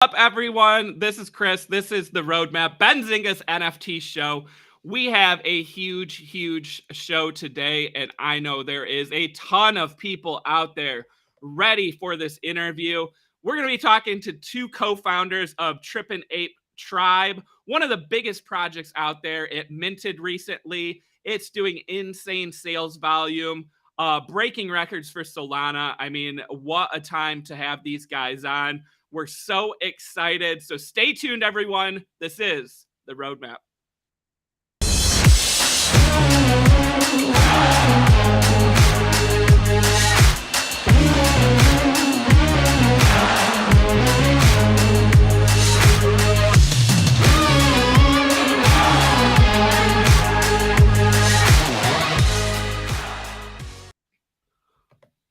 Up, everyone? This is Chris. This is the Roadmap, Benzinga's NFT show. We have a huge show today, and I know there is a ton of people out there ready for this interview. We're going to be talking to two co-founders of Trippin Ape Tribe, one of the biggest projects out there. It minted recently. It's doing insane sales volume, breaking records for Solana. I mean, what a time to have these guys on. We're so excited. So stay tuned, everyone. This is the Roadmap.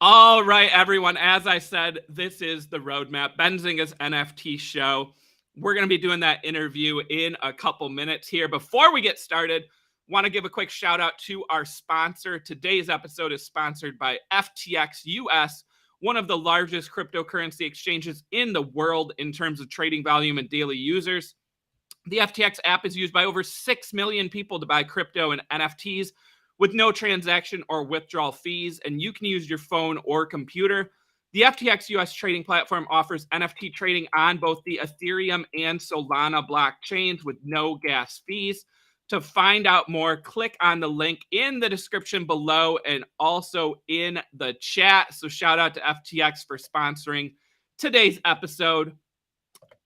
All right, everyone. As I said, this is the Roadmap, Benzinga's NFT show. We're going to be doing that interview in a couple minutes here. Before we get started, want to give a quick shout out to our sponsor. Today's episode is sponsored by FTX US, one of the largest cryptocurrency exchanges in the world in terms of trading volume and daily users. The FTX app is used by over 6 million people to buy crypto and NFTs with no transaction or withdrawal fees, and you can use your phone or computer. The FTX US trading platform offers NFT trading on both the Ethereum and Solana blockchains with no gas fees. To find out more, click on the link in the description below and also in the chat. So shout out to FTX for sponsoring today's episode.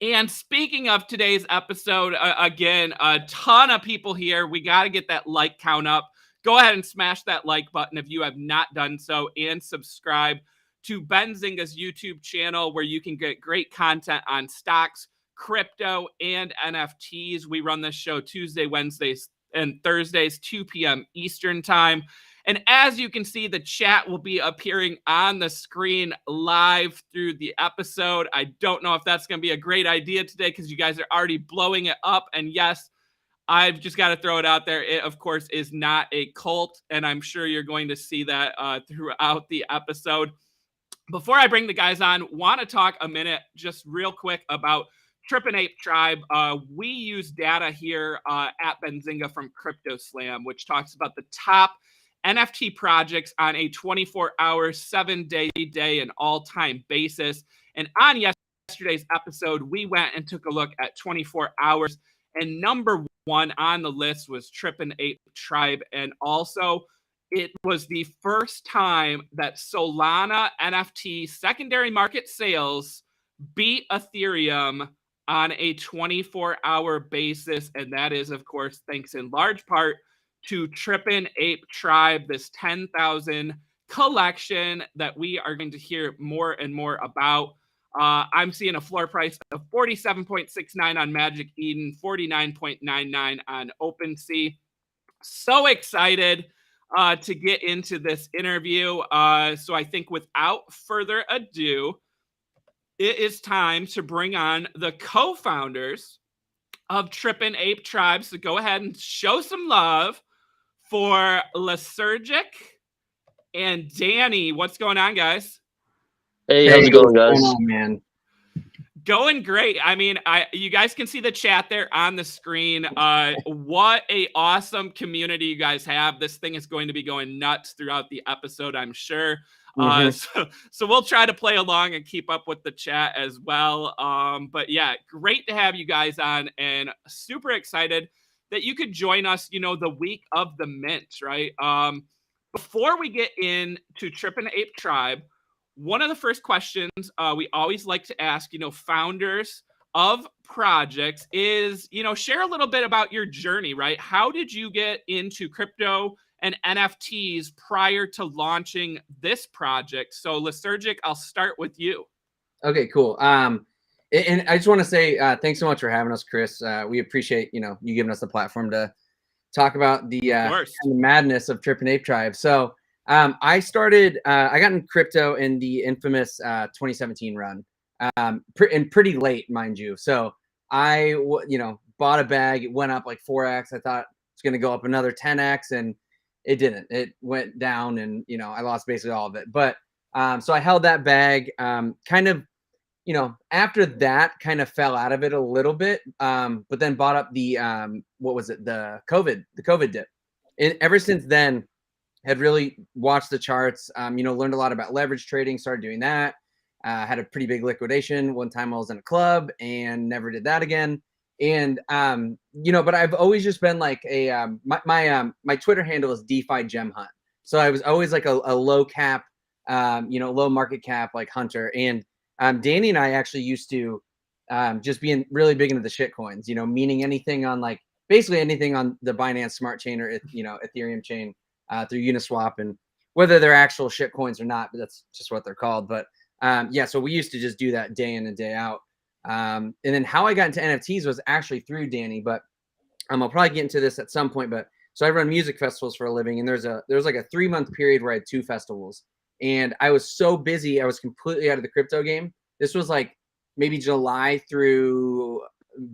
And speaking of today's episode, again, a ton of people here. We got to get that like count up. Go ahead and smash that like button if you have not done so, and subscribe to Benzinga's YouTube channel where you can get great content on stocks, crypto, and NFTs. We run this show Tuesday, Wednesdays, and Thursdays, 2 p.m. Eastern time. And as you can see, the chat will be appearing on the screen live through the episode. I don't know if that's going to be a great idea today because you guys are already blowing it up. And yes, I've just got to throw it out there. It, of course, is not a cult, and I'm sure you're going to see that throughout the episode. Before I bring the guys on, want to talk a minute just real quick about Trippin Ape Tribe. We use data here at Benzinga from CryptoSlam, which talks about the top NFT projects on a 24-hour, 7-day, and all-time basis. And on yesterday's episode, we went and took a look at 24 hours, and number one on the list was Trippin Ape Tribe. And also, it was the first time that Solana NFT secondary market sales beat Ethereum on a 24-hour basis. And that is, of course, thanks in large part to Trippin Ape Tribe, this 10,000 collection that we are going to hear more and more about. I'm seeing a floor price of 47.69 on Magic Eden, 49.99 on OpenSea. So excited to get into this interview. So I think without further ado, it is time to bring on the co-founders of Trippin Ape Tribe. So go ahead and show some love for Lysergic and Danny. What's going on, guys? Hey, how's it going, guys? What's going on, man? Going great. I mean, you guys can see the chat there on the screen. What a awesome community you guys have. This thing is going to be going nuts throughout the episode, I'm sure. So we'll try to play along and keep up with the chat as well. But yeah, great to have you guys on, and super excited that you could join us, the week of the mint, right? Before we get into Trippin Ape Tribe, one of the first questions we always like to ask, founders of projects is, share a little bit about your journey, right? How did you get into crypto and NFTs prior to launching this project? So Lysergic, I'll start with you. Okay, cool. And I just want to say thanks so much for having us, Chris. We appreciate, you giving us the platform to talk about the kind of madness of Trippin Ape Tribe. So I got in crypto in the infamous 2017 run, and pretty late, mind you. So I, bought a bag. It went up like 4x. I thought it's going to go up another 10x, and it didn't. It went down, and I lost basically all of it. But so I held that bag, kind of after that kind of fell out of it a little bit, but then bought up the what was it, the COVID dip. And ever since then, had really watched the charts, learned a lot about leverage trading, started doing that. Had a pretty big liquidation one time I was in a club and never did that again. And but I've always just been like a my Twitter handle is DeFi Gem Hunt. So I was always like a low cap, low market cap like hunter. And Danny and I actually used to just being really big into the shit coins, meaning anything on like basically anything on the Binance Smart Chain or Ethereum chain through Uniswap, and whether they're actual shit coins or not, but that's just what they're called. But so we used to just do that day in and day out. And then how I got into NFTs was actually through Danny, but I'll probably get into this at some point. But so I run music festivals for a living, and there's like a 3-month period where I had 2 festivals. And I was so busy, I was completely out of the crypto game. This was like maybe July through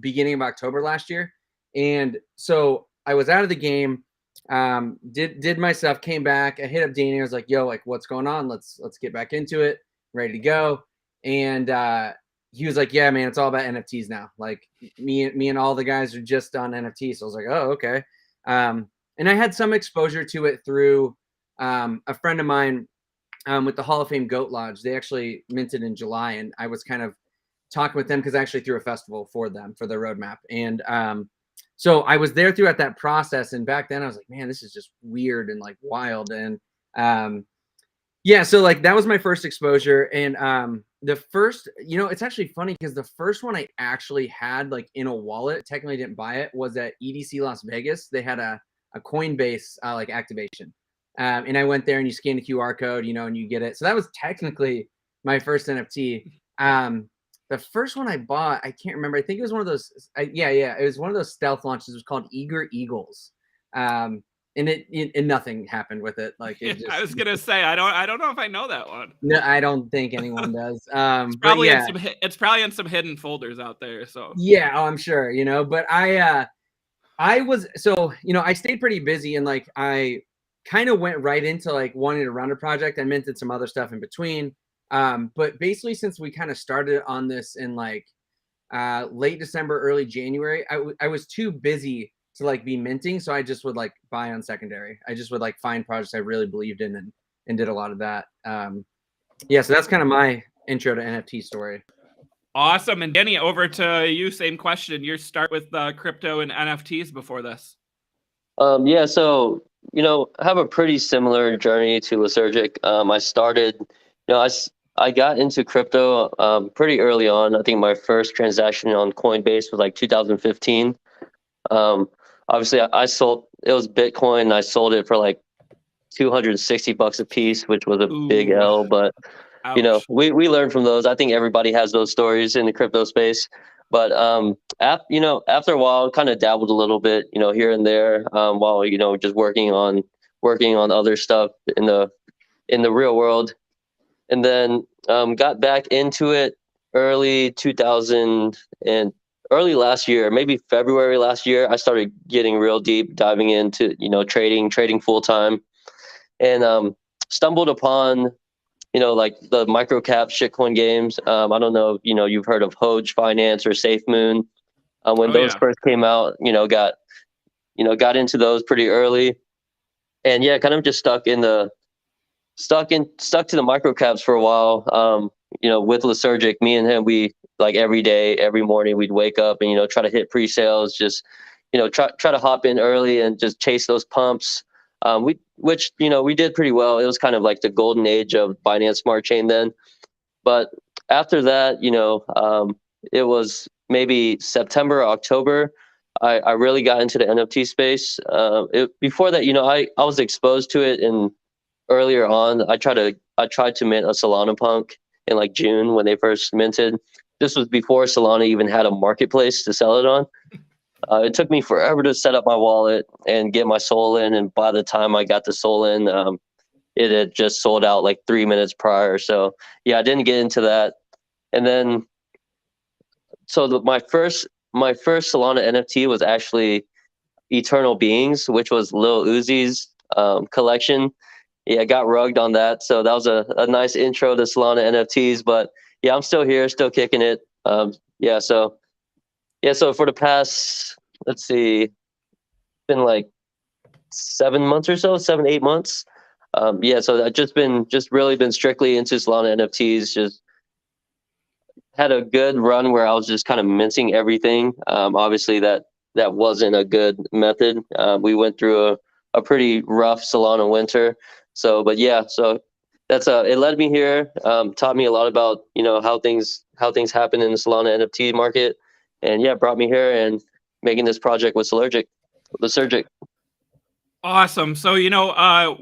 beginning of October last year. And so I was out of the game, did my stuff, came back. I hit up Danny. I was like, yo, like, what's going on? Let's get back into it. Ready to go. And he was like, yeah, man, it's all about NFTs now. Like me and all the guys are just on NFTs. So I was like, oh, okay. And I had some exposure to it through a friend of mine with the Hall of Fame Goat Lodge. They actually minted in July, and I was kind of talking with them because I actually threw a festival for them for their roadmap. And so I was there throughout that process. And back then I was like, man, this is just weird and like wild. And so like that was my first exposure. And the first, it's actually funny because the first one I actually had like in a wallet, technically didn't buy it, was at EDC Las Vegas. They had a Coinbase like activation. And I went there and you scan the QR code, and you get it. So that was technically my first NFT. The first one I bought, I can't remember. I think it was one of those. It was one of those stealth launches. It was called Eager Eagles. And it nothing happened with it. Like it just, I was gonna say, I don't know if I know that one. No, I don't think anyone does. It's probably it's probably in some hidden folders out there. So yeah, I'm sure. But I was I stayed pretty busy, and like I kind of went right into like wanting to run a project. I minted some other stuff in between. But basically, since we kind of started on this in like late December, early January, I was too busy to like be minting, so I just would like buy on secondary. I just would like find projects I really believed in and did a lot of that. So that's kind of my intro to NFT story. Awesome. And Danny, over to you. Same question. Your start with crypto and NFTs before this. So I have a pretty similar journey to Lysergic. I started, I got into crypto pretty early on. I think my first transaction on Coinbase was like 2015. Obviously, I sold, it was Bitcoin. I sold it for like $260 a piece, which was a big L. But ouch. we learned from those. I think everybody has those stories in the crypto space. But after a while, kind of dabbled a little bit, here and there, while just working on other stuff in the real world. And then got back into it early 2000 and early last year, maybe February last year. I started getting real deep, diving into trading full time, and stumbled upon like the micro cap shitcoin games. I don't know if you've heard of Hodge Finance or Safe Moon. When those first came out, got into those pretty early, and kind of just stuck to the micro caps for a while. With Lysergic, me and him, we like every day, every morning, we'd wake up and try to hit pre-sales, just try to hop in early and just chase those pumps. We did pretty well. It was kind of like the golden age of Binance Smart Chain then. But after that, it was maybe September, October. I really got into the NFT space. Before that, I was exposed to it, and earlier on, I tried to mint a Solana Punk in like June when they first minted. This was before Solana even had a marketplace to sell it on. It took me forever to set up my wallet and get my SOL in, and by the time I got the SOL in, it had just sold out like 3 minutes prior. So I didn't get into that. And then, my first Solana NFT was actually Eternal Beings, which was Lil Uzi's collection. I got rugged on that. So that was a nice intro to Solana NFTs. But yeah, I'm still here, still kicking it. So for the past, let's see, been like 7 months or so, 7, 8 months. So I've just really been strictly into Solana NFTs. Just had a good run where I was just kind of mincing everything. Obviously that wasn't a good method. We went through a pretty rough Solana winter. So that's it led me here, taught me a lot about, how things happen in the Solana NFT market, and brought me here and making this project with Lysergic. Awesome. So,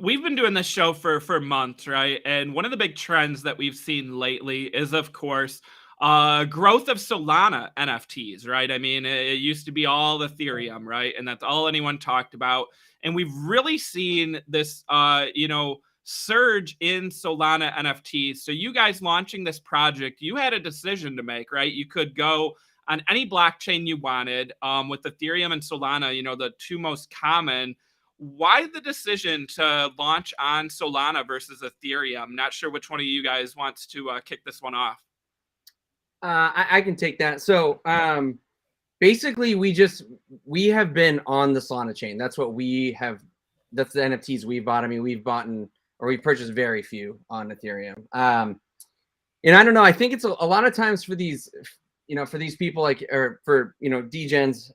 we've been doing this show for months, right? And one of the big trends that we've seen lately is, of course, growth of Solana NFTs, right? I mean, it used to be all Ethereum, right? And that's all anyone talked about. And we've really seen this, surge in Solana NFTs. So you guys launching this project, you had a decision to make, right? You could go on any blockchain you wanted, with Ethereum and Solana, the two most common. Why the decision to launch on Solana versus Ethereum? Not sure which one of you guys wants to kick this one off. I can take that. So basically, we have been on the Solana chain. That's what we have. That's the NFTs we've bought. I mean, we've purchased very few on Ethereum. And I don't know. I think it's a lot of times for these, for these people or for, degens,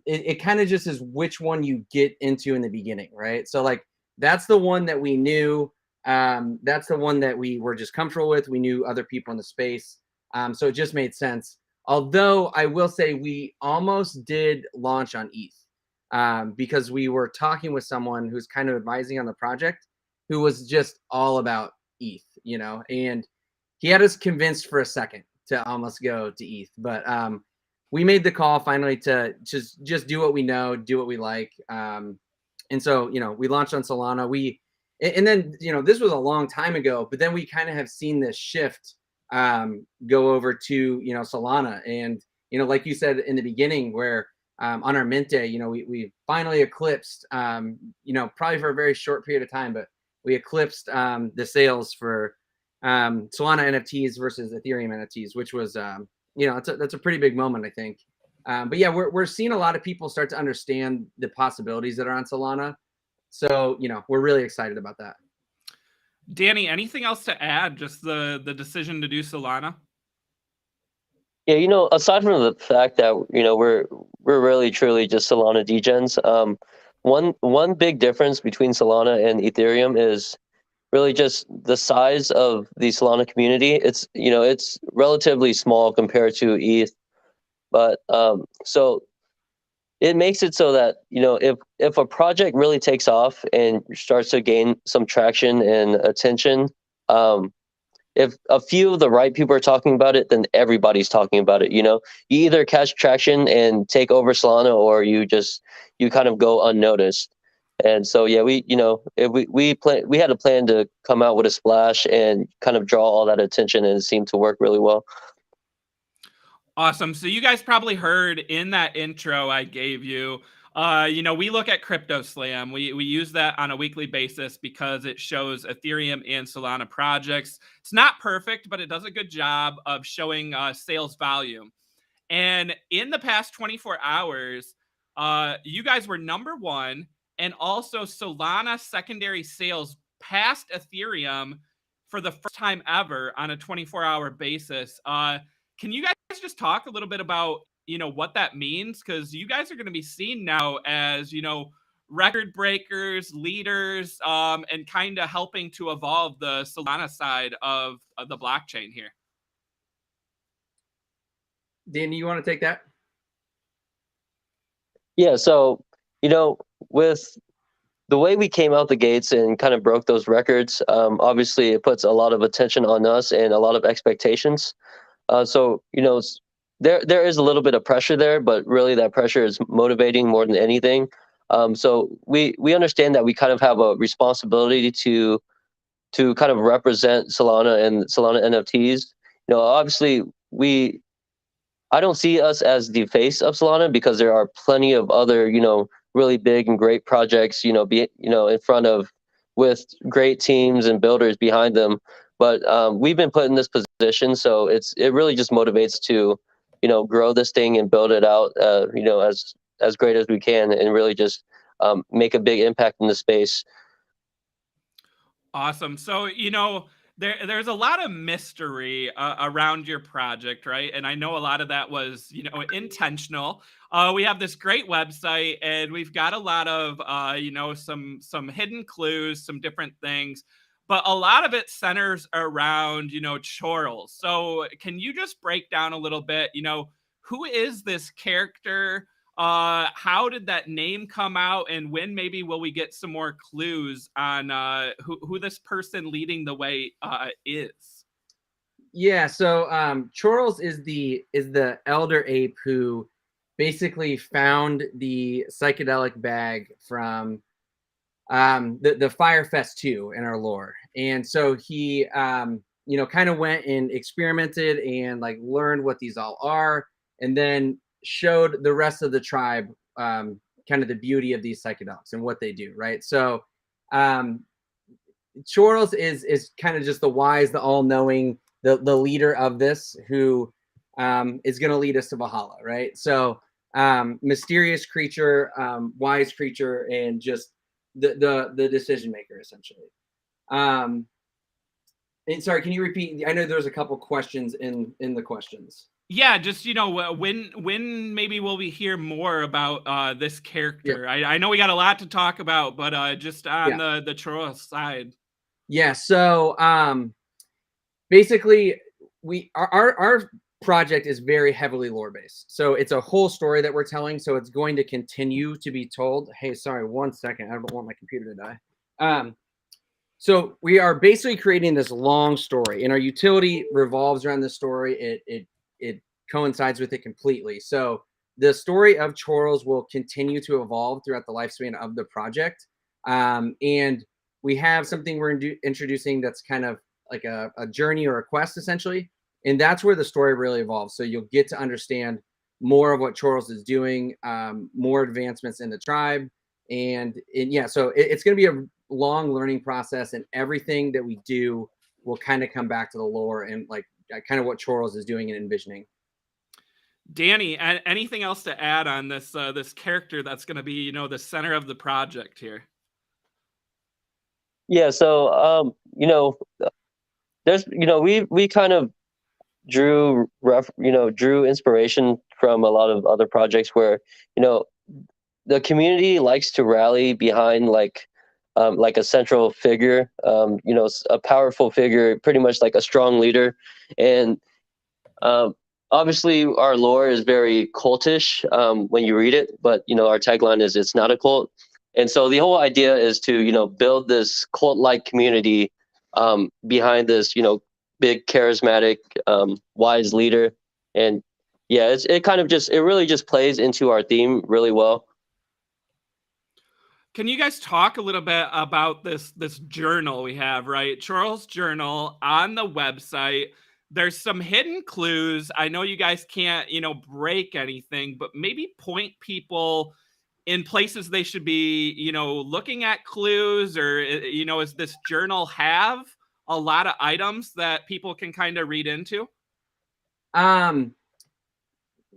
it kind of just is which one you get into in the beginning, right? So that's the one that we knew. That's the one that we were just comfortable with. We knew other people in the space. So it just made sense. Although I will say we almost did launch on ETH, because we were talking with someone who's kind of advising on the project, who was just all about ETH, and he had us convinced for a second to almost go to ETH, but we made the call finally to just do what we know, do what we like, and so we launched on Solana. And then this was a long time ago, but then we kind of have seen this shift go over to Solana, and like you said in the beginning, where on our mint day, we finally eclipsed, probably for a very short period of time, but we eclipsed the sales for Solana NFTs versus Ethereum NFTs, which was that's a pretty big moment, I think. But yeah, we're seeing a lot of people start to understand the possibilities that are on Solana, so we're really excited about that. Danny, anything else to add? Just the decision to do Solana? Yeah, aside from the fact that we're really truly just Solana degens, one big difference between Solana and Ethereum is really just the size of the Solana community. It's it's relatively small compared to ETH, but so it makes it so that if a project really takes off and starts to gain some traction and attention, if a few of the right people are talking about it, then everybody's talking about it. You either catch traction and take over Solana, or you kind of go unnoticed. And so we had a plan to come out with a splash and kind of draw all that attention, and it seemed to work really well. Awesome. So you guys probably heard in that intro I gave you, we look at Crypto Slam. We use that on a weekly basis because it shows Ethereum and Solana projects. It's not perfect, but it does a good job of showing sales volume. And in the past 24 hours, you guys were number one, and also Solana secondary sales passed Ethereum for the first time ever on a 24-hour basis. Can you guys just talk a little bit about what that means? Because you guys are going to be seen now as record breakers, leaders, and kind of helping to evolve the Solana side of the blockchain here. Danny, you want to take that? Yeah, so with the way we came out the gates and kind of broke those records, obviously it puts a lot of attention on us and a lot of expectations. So there is a little bit of pressure there, but really that pressure is motivating more than anything. So we understand that we kind of have a responsibility to kind of represent Solana and Solana NFTs. Obviously I don't see us as the face of Solana, because there are plenty of other really big and great projects in front of, with great teams and builders behind them. But we've been put in this position, so it really just motivates to, grow this thing and build it out, as great as we can, and really just make a big impact in the space. Awesome. So, there's a lot of mystery around your project, right? And I know a lot of that was, intentional. We have this great website, and we've got a lot of, some hidden clues, some different things, but a lot of it centers around, Chorles. So, can you just break down a little bit, who is this character? How did that name come out, and when maybe will we get some more clues on who this person leading the way is? Yeah, so Chorles is the elder ape who basically found the psychedelic bag from the Firefest 2 in our lore. And so he kind of went and experimented and like learned what these all are, and then showed the rest of the tribe kind of the beauty of these psychedelics and what they do, right? So Chorles is kind of just the wise, the all-knowing, the leader of this, who is going to lead us to Valhalla, right? So mysterious creature, wise creature, and just the decision maker, essentially. And sorry, can you repeat? I know there's a couple questions in the questions. Yeah, just when maybe will we hear more about this character? Yeah. I know we got a lot to talk about, but just on the Chorles side. Yeah, so basically our project is very heavily lore based. So it's a whole story that we're telling, so it's going to continue to be told. Hey, sorry, 1 second. I don't want my computer to die. So we are basically creating this long story, and our utility revolves around this story. It coincides with it completely. So the story of Chorles will continue to evolve throughout the lifespan of the project. And we have something we're introducing that's kind of like a journey or a quest, essentially. And that's where the story really evolves. So you'll get to understand more of what Chorles is doing, more advancements in the tribe. And yeah, so it's going to be a long learning process, and everything that we do will kind of come back to the lore and like kind of what Chorles is doing and envisioning. Danny, anything else to add on this this character that's going to be, the center of the project here? Yeah, so there's we kind of drew inspiration from a lot of other projects where the community likes to rally behind like a central figure, a powerful figure, pretty much like a strong leader. And obviously our lore is very cultish when you read it, but our tagline is "It's not a cult." And so the whole idea is to build this cult-like community behind this big charismatic wise leader. And yeah, it really just plays into our theme really well. Can you guys talk a little bit about this journal we have, right? Chorles journal on the website. There's some hidden clues. I know you guys can't, break anything, but maybe point people in places they should be, looking at clues, or, does this journal have a lot of items that people can kind of read into?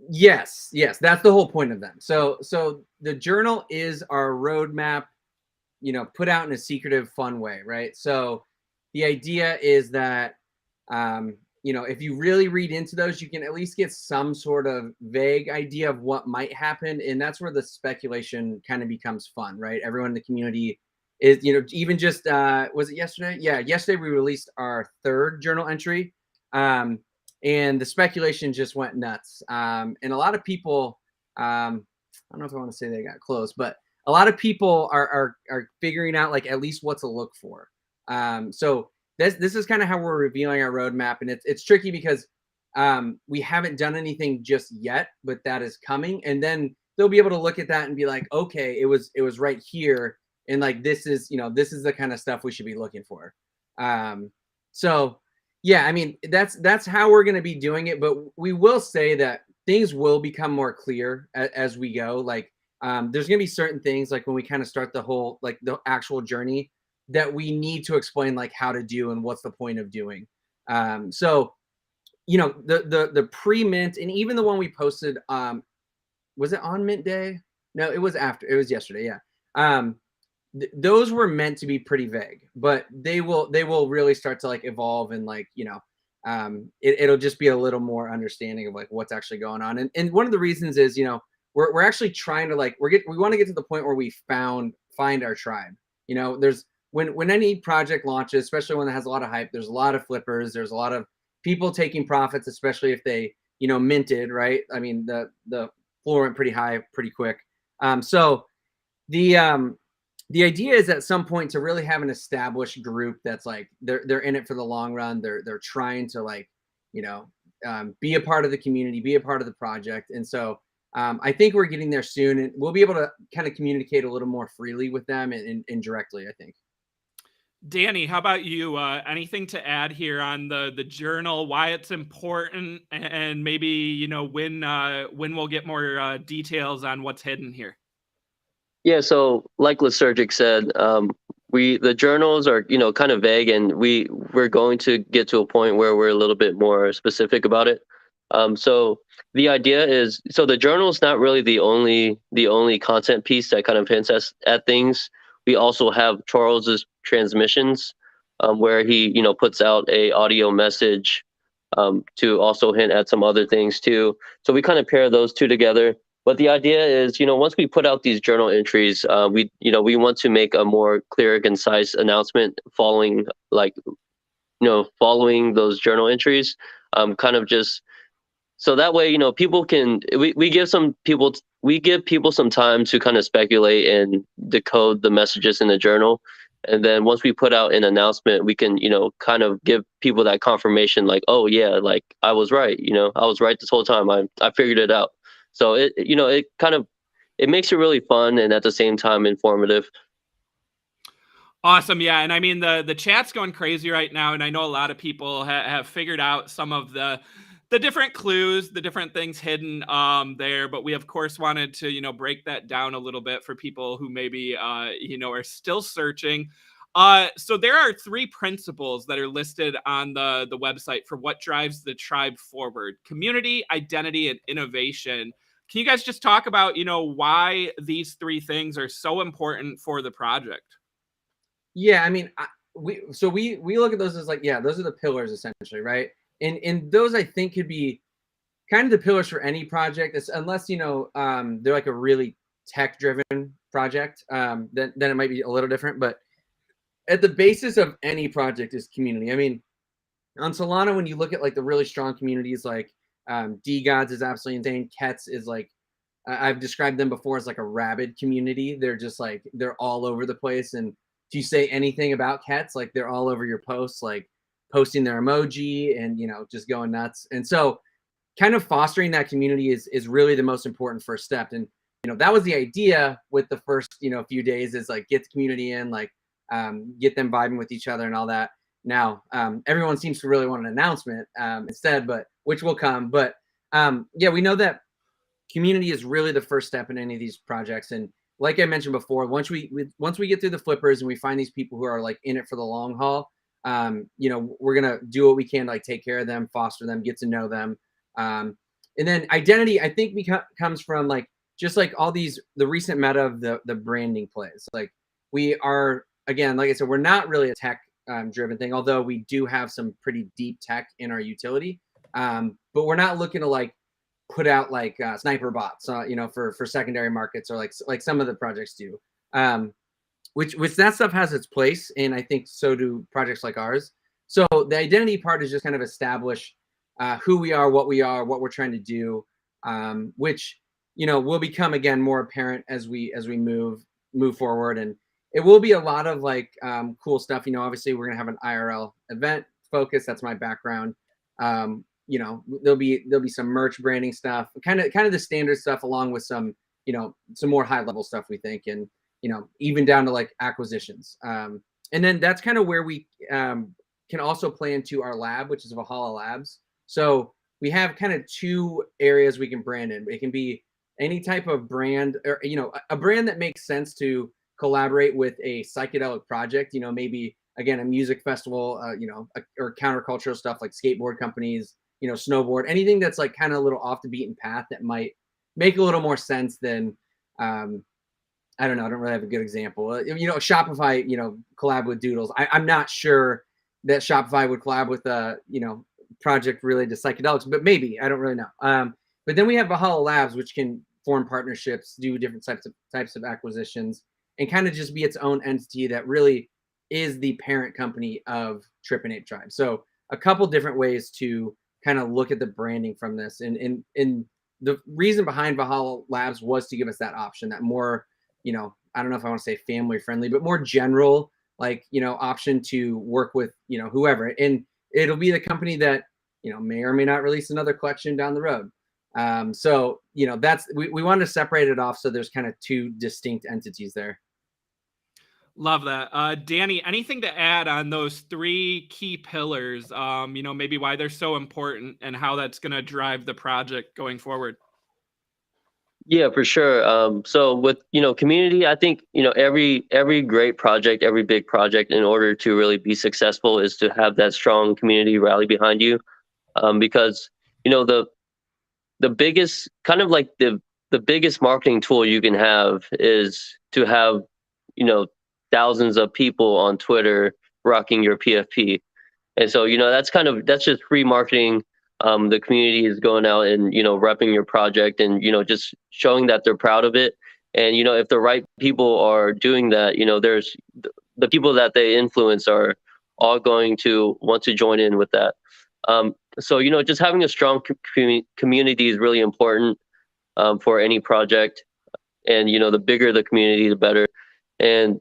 Yes, that's the whole point of them. So the journal is our roadmap, put out in a secretive, fun way, right? So the idea is that if you really read into those, you can at least get some sort of vague idea of what might happen, and that's where the speculation kind of becomes fun, right? Everyone in the community is, even just was it yesterday? Yeah, yesterday we released our 3rd journal entry. And the speculation just went nuts. And a lot of people, I don't know if I want to say they got close, but a lot of people are figuring out like at least what to look for. So this is kind of how we're revealing our roadmap, and it's tricky because we haven't done anything just yet, but that is coming. And then they'll be able to look at that and be like, okay, it was right here, and like this is the kind of stuff we should be looking for. So. Yeah, I mean, that's how we're going to be doing it, but we will say that things will become more clear as we go. Like, there's going to be certain things, like when we kind of start the whole, like the actual journey, that we need to explain like how to do and what's the point of doing. So, you know, the pre-mint and even the one we posted, was it on mint day? No, it was after. It was yesterday. Yeah. Those were meant to be pretty vague, but they will really start to like evolve and like, you know, it'll just be a little more understanding of like what's actually going on. And one of the reasons is, you know, we're actually trying to like, we want to get to the point where we find our tribe. You know, there's when any project launches, especially one that has a lot of hype, there's a lot of flippers, there's a lot of people taking profits, especially if they, you know, minted, right? I mean, the floor went pretty high pretty quick. So the idea is at some point to really have an established group that's like they're in it for the long run. They're trying to like, you know, be a part of the community, be a part of the project. And so I think we're getting there soon, and we'll be able to kind of communicate a little more freely with them and directly, I think. Danny, how about you? Anything to add here on the journal, why it's important, and maybe, you know, when we'll get more details on what's hidden here? Yeah, so like Lysergic said, the journals are, you know, kind of vague, and we're going to get to a point where we're a little bit more specific about it. So the idea is, so the journal is not really the only content piece that kind of hints at things. We also have Chorles's transmissions, where he, you know, puts out a audio message to also hint at some other things too. So we kind of pair those two together. But the idea is, you know, once we put out these journal entries, we want to make a more clear, concise announcement following those journal entries, kind of just so that way, you know, people can, we give people some time to kind of speculate and decode the messages in the journal. And then once we put out an announcement, we can, you know, kind of give people that confirmation, like, oh yeah, like I was right, you know, I was right this whole time. I figured it out. So it, you know, it makes it really fun and at the same time informative. Awesome. Yeah. And I mean, the chat's going crazy right now. And I know a lot of people have figured out some of the different clues, the different things hidden there. But we, of course, wanted to, you know, break that down a little bit for people who maybe, you know, are still searching. So there are 3 principles that are listed on the website for what drives the tribe forward: community, identity, and innovation. Can you guys just talk about, you know, why these 3 things are so important for the project? Yeah, I mean, we look at those as like, yeah, those are the pillars essentially, right? And those I think could be kind of the pillars for any project, unless, you know, they're like a really tech-driven project, then it might be a little different. But at the basis of any project is community. I mean, on Solana, when you look at like the really strong communities, like DeGods is absolutely insane. Kets is like, I've described them before as like a rabid community. They're just like, they're all over the place. And if you say anything about Kets, like they're all over your posts, like posting their emoji and, you know, just going nuts. And so kind of fostering that community is really the most important first step. And, you know, that was the idea with the first, you know, few days, is like get the community in, like get them vibing with each other and all that. Now, everyone seems to really want an announcement instead, but which will come. But yeah, we know that community is really the first step in any of these projects. And like I mentioned before, once we get through the flippers and we find these people who are like in it for the long haul, you know, we're gonna do what we can to like take care of them, foster them, get to know them. And then identity, I think, comes from like just like all the recent meta of the branding plays. Like we are, again, like I said, we're not really a tech driven thing, although we do have some pretty deep tech in our utility. But we're not looking to like put out like sniper bots, you know, for secondary markets, or like some of the projects do. Which that stuff has its place, and I think so do projects like ours. So the identity part is just kind of establish who we are, what we're trying to do, which, you know, will become again more apparent as we move forward. And it will be a lot of like cool stuff. You know, obviously we're gonna have an IRL event focus. That's my background. You know, there'll be some merch branding stuff, kind of the standard stuff, along with some, you know, some more high level stuff we think, and, you know, even down to like acquisitions. And then that's kind of where we can also play into our lab, which is Valhalla Labs. So we have kind of 2 areas we can brand in. It can be any type of brand, or, you know, a brand that makes sense to collaborate with a psychedelic project, you know, maybe again a music festival, you know, or countercultural stuff like skateboard companies, you know, snowboard, anything that's like kind of a little off the beaten path that might make a little more sense than I don't know, I don't really have a good example. You know, Shopify, you know, collab with Doodles. I'm not sure that Shopify would collab with a, you know, project related to psychedelics, but maybe, I don't really know. But then we have Valhalla Labs, which can form partnerships, do different types of acquisitions, and kind of just be its own entity that really is the parent company of Trippin Ape Tribe. So a couple different ways to kind of look at the branding from this. And the reason behind Valhalla Labs was to give us that option, that more, you know, I don't know if I want to say family friendly, but more general, like, you know, option to work with, you know, whoever. And it'll be the company that, you know, may or may not release another collection down the road. So, you know, that's, we wanted to separate it off. So there's kind of two distinct entities there. Love that. Danny, anything to add on those three key pillars? You know, maybe why they're so important and how that's going to drive the project going forward? Yeah, for sure. So with, you know, community, I think, you know, every great project, every big project, in order to really be successful, is to have that strong community rally behind you. Because, you know, the biggest kind of like the biggest marketing tool you can have is to have, you know, thousands of people on Twitter rocking your PFP. And so, you know, that's just free marketing. The community is going out and, you know, repping your project and, you know, just showing that they're proud of it. And, you know, if the right people are doing that, you know, there's the people that they influence are all going to want to join in with that. So, you know, just having a strong community is really important for any project. And, you know, the bigger the community, the better. And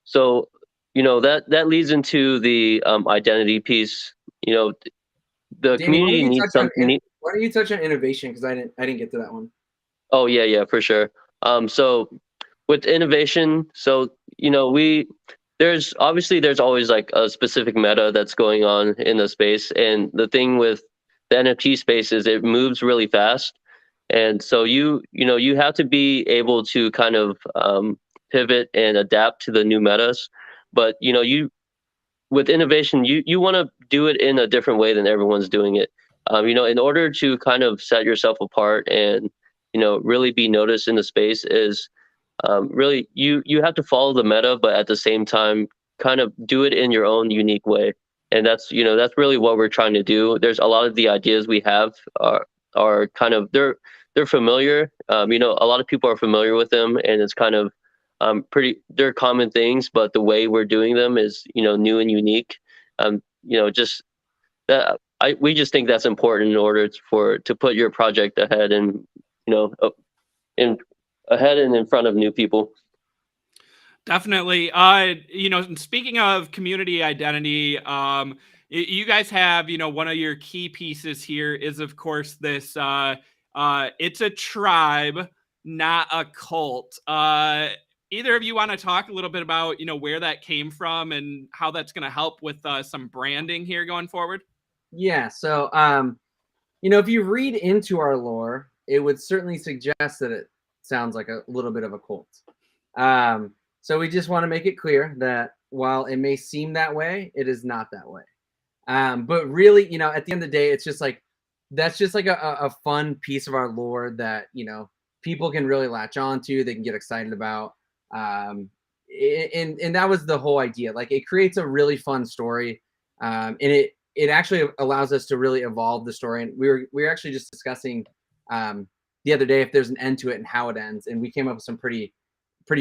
so, you know, that leads into the identity piece. You know, the Danny, community needs something. Why don't you touch on innovation? Because I didn't get to that one. Oh yeah, for sure. So with innovation, so, you know, there's always like a specific meta that's going on in the space, and the thing with the NFT space is it moves really fast, and so you know you have to be able to kind of pivot and adapt to the new metas, but, you know, with innovation, you want to do it in a different way than everyone's doing it. You know, in order to kind of set yourself apart and, you know, really be noticed in the space is really you have to follow the meta, but at the same time, kind of do it in your own unique way. And that's, you know, that's really what we're trying to do. There's a lot of the ideas we have are kind of, they're familiar. You know, a lot of people are familiar with them, and it's kind of they're common things, but the way we're doing them is, you know, new and unique. You know, just that we just think that's important in order to put your project ahead and, you know, ahead and in front of new people. Definitely. You know, speaking of community identity, you guys have, you know, one of your key pieces here is, of course, this, it's a tribe, not a cult. Either of you want to talk a little bit about, you know, where that came from and how that's going to help with some branding here going forward? Yeah. So, you know, if you read into our lore, it would certainly suggest that it sounds like a little bit of a cult. So we just want to make it clear that while it may seem that way, it is not that way. But really, you know, at the end of the day, it's just like, that's just like a fun piece of our lore that, you know, people can really latch on to, they can get excited about. And that was the whole idea. Like, it creates a really fun story. And it actually allows us to really evolve the story. And we were actually just discussing the other day if there's an end to it and how it ends. And we came up with some pretty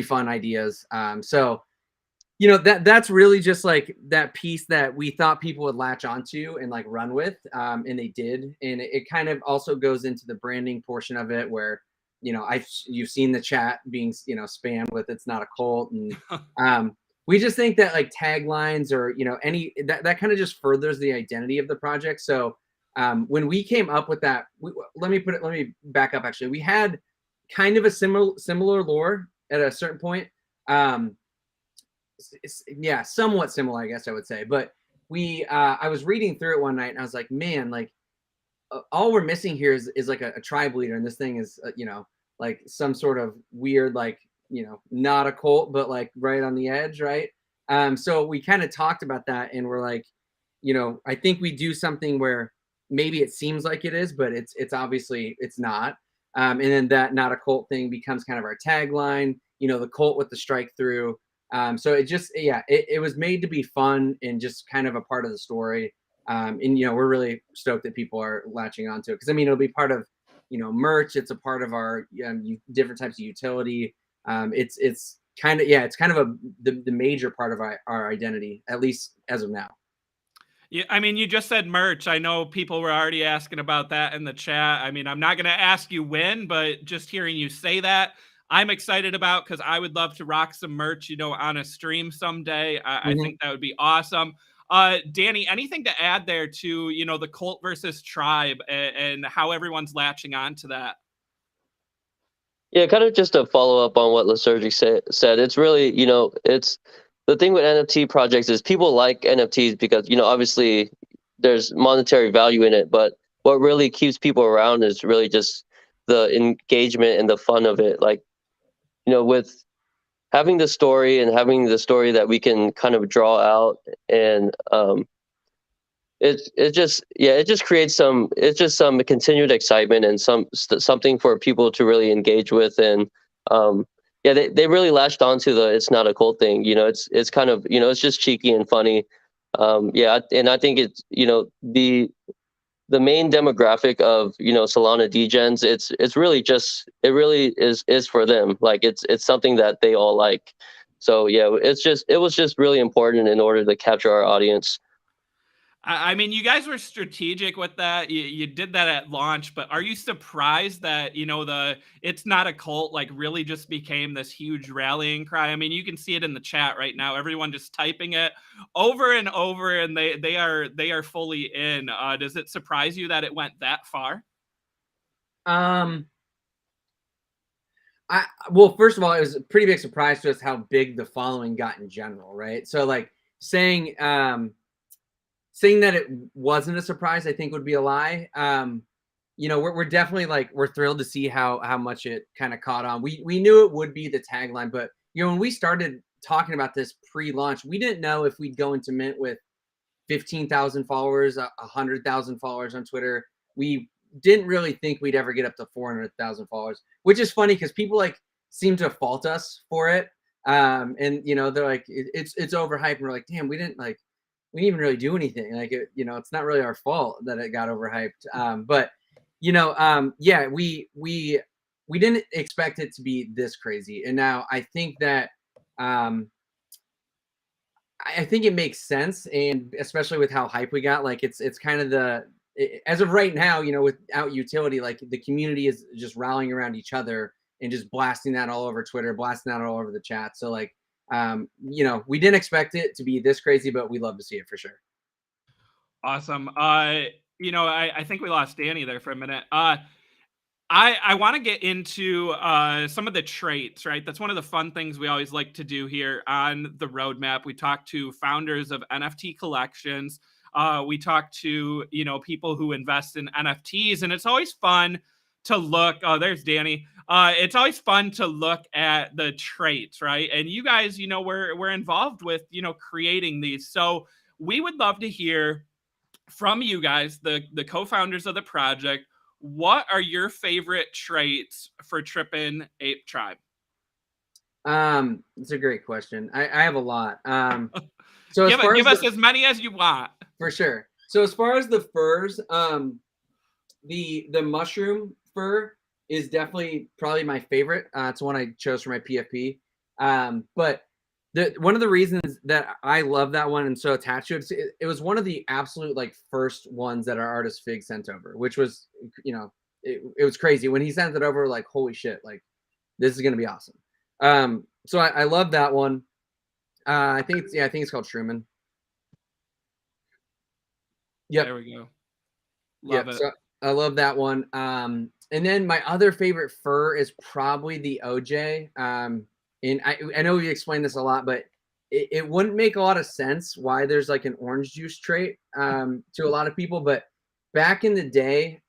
fun ideas. So, you know, that's really just like that piece that we thought people would latch onto and like run with. And they did. And it kind of also goes into the branding portion of it where, you know, you've seen the chat being, you know, spammed with "it's not a cult," and we just think that like taglines or, you know, any that kind of just furthers the identity of the project. So when we came up with that, let me back up. Actually, we had kind of a similar lore at a certain point. Yeah, somewhat similar, I guess I would say. But I was reading through it one night and I was like, man, like, all we're missing here is like a tribe leader, and this thing is you know, like some sort of weird like not a cult, but like right on the edge, right? So we kind of talked about that, and we're like, I think we do something where maybe it seems like it is, but it's obviously it's not. And then that not a cult thing becomes kind of our tagline, the cult with the strike through. So it just, it was made to be fun and just kind of a part of the story. And, we're really stoked that people are latching onto it. Cause I mean, it'll be part of, merch. It's a part of our different types of utility. It's kind of, it's kind of the major part of our identity, at least as of now. Yeah, I mean, you just said merch. I know people were already asking about that in the chat. I mean, I'm not going to ask you when, but just hearing you say that, I'm excited about, because I would love to rock some merch, on a stream someday. I think that would be awesome. Danny, anything to add there to, the cult versus tribe and how everyone's latching on to that? Yeah, kind of just to follow up on what Lysergic said. It's really, it's the thing with NFT projects is people like NFTs because, obviously there's monetary value in it, but what really keeps people around is really just the engagement and the fun of it. Like, with having the story and having the story that we can kind of draw out, and it just creates some continued excitement and something for people to really engage with. And they really latched onto the it's not a cult thing. It's kind of, it's just cheeky and funny. And I think it's, the main demographic of, Solana degens, it really is for them. Like it's something that they all like. So yeah, it was just really important in order to capture our audience. I mean, you guys were strategic with that. You did that at launch, but are you surprised that, it's not a cult, like really just became this huge rallying cry? I mean, you can see it in the chat right now. Everyone just typing it over and over, and they are fully in. Does it surprise you that it went that far? Well, first of all, it was a pretty big surprise to us how big the following got in general, right? So like saying that it wasn't a surprise, I think would be a lie. We're definitely we're thrilled to see how much it kind of caught on. We knew it would be the tagline, but when we started talking about this pre-launch, we didn't know if we'd go into mint with 15,000 followers, 100,000 followers on Twitter. We didn't really think we'd ever get up to 400,000 followers, which is funny because people seem to fault us for it. And they're like, it's overhyped, and we're like, damn, we didn't even really do anything. It's not really our fault that it got overhyped. But we didn't expect it to be this crazy. And now I think that I think it makes sense, and especially with how hype we got, it's kind of as of right now, without utility, the community is just rallying around each other and just blasting that all over Twitter, blasting that all over the chat. So we didn't expect it to be this crazy, but we love to see it for sure. Awesome. I think we lost Danny there for a minute. I want to get into some of the traits, right? That's one of the fun things we always like to do here on the roadmap. We talk to founders of NFT collections. We talk to, people who invest in NFTs, and it's always fun to look. Oh, there's Danny. It's always fun to look at the traits, right? And you guys, we're involved with, creating these. So we would love to hear from you guys, the co-founders of the project. What are your favorite traits for Trippin Ape Tribe? It's a great question. I have a lot. So give us as many as you want. For sure. So as far as the furs, the mushroom fur is definitely probably my favorite. It's one I chose for my PFP. But one of the reasons that I love that one and so attached to it, it was one of the absolute first ones that our artist Fig sent over, which was, it was crazy when he sent it over. Holy shit, this is gonna be awesome. So I love that one. I think it's called Truman. Yep. There we go. Love it. So I love that one. And then my other favorite fur is probably the OJ. And I know we explained this a lot, but it wouldn't make a lot of sense why there's an orange juice trait to a lot of people. But back in the day,